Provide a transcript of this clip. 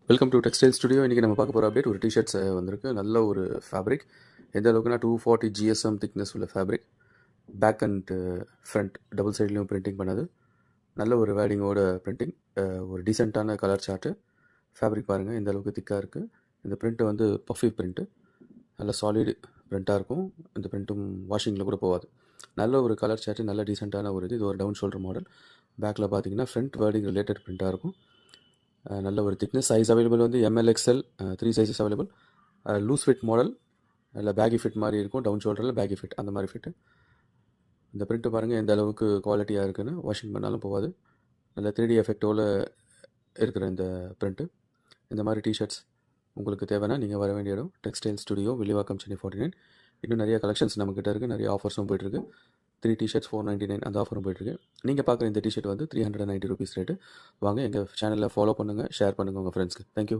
Welcome to textile studio. இன்றைக்கி நம்ம பார்க்க போகிற அப்டேட் ஒரு டிஷர்ட்ஸ் வந்திருக்கு. நல்ல ஒரு ஃபேப்ரிக். எந்த அளவுக்குனா 240 ஜிஎஸ்எம் திக்னஸ் உள்ள fabric. Back and front double சைட்லேயும் பிரிண்டிங் பண்ணது. நல்ல ஒரு வேடிங்கோட பிரிண்டிங். ஒரு டீசெண்டான கலர் சார்ட்டு. ஃபேப்ரிக் பாருங்கள் எந்த அளவுக்கு திக்காக இருக்குது. இந்த பிரிண்ட்டு வந்து பஃபி பிரிண்ட்டு. நல்ல சாலிட் பிரிண்ட்டாக இருக்கும். இந்த பிரிண்ட்டும் வாஷிங்கில் கூட போகாது. நல்ல ஒரு கலர் சார்ட்டு, நல்ல டீசெண்டான ஒரு இது ஒரு டவுன் ஷோல்டர் மாடல். பேக்கில் பார்த்தீங்கன்னா ஃப்ரண்ட் வேர்டிங் ரிலேட்டட் பிரிண்ட்டாக இருக்கும். நல்ல ஒரு திக்னஸ். சைஸ் அவைலபிள் வந்து MLXL 3 sizes available. Loose fit model, இல்லை பேகி ஃபிட் மாதிரி இருக்கும். டவுன் ஷோல்டரில் பேகி ஃபிட், அந்த மாதிரி ஃபிட்டு. இந்த பிரிண்ட்டு பாருங்கள் எந்த அளவுக்கு குவாலிட்டியாக இருக்குன்னு. வாஷிங் பண்ணாலும் போகாது. நல்ல 3D எஃபெக்டோடு இருக்கிற இந்த பிரிண்ட்டு. இந்த மாதிரி டிஷர்ட்ஸ் உங்களுக்கு தேவைன்னா நீங்கள் வர வேண்டிய இடம் டெக்ஸ்டைல் ஸ்டுடியோ, வில்லிவாக்கம், சென்னை 49. இன்னும் நிறைய கலெக்ஷன்ஸ் நம்மக்கிட்ட இருக்குது. நிறைய ஆஃபர்ஸும் போய்ட்டுருக்கு. 3 டிஷர்ட்ஸ் 499 அந்த ஆஃபரும் போய்ட்டுருக்கு. நீங்கள் பார்க்குற இந்த டிஷர்ட் வந்து 390 ரூபீஸ் ரேட்டு. வாங்க எங்கள் சேனலில் ஃபாலோ பண்ணுங்கள், ஷேர் பண்ணுங்கள் உங்கள் ஃப்ரெண்ட்ஸ்க்கு. தேங்க்யூ.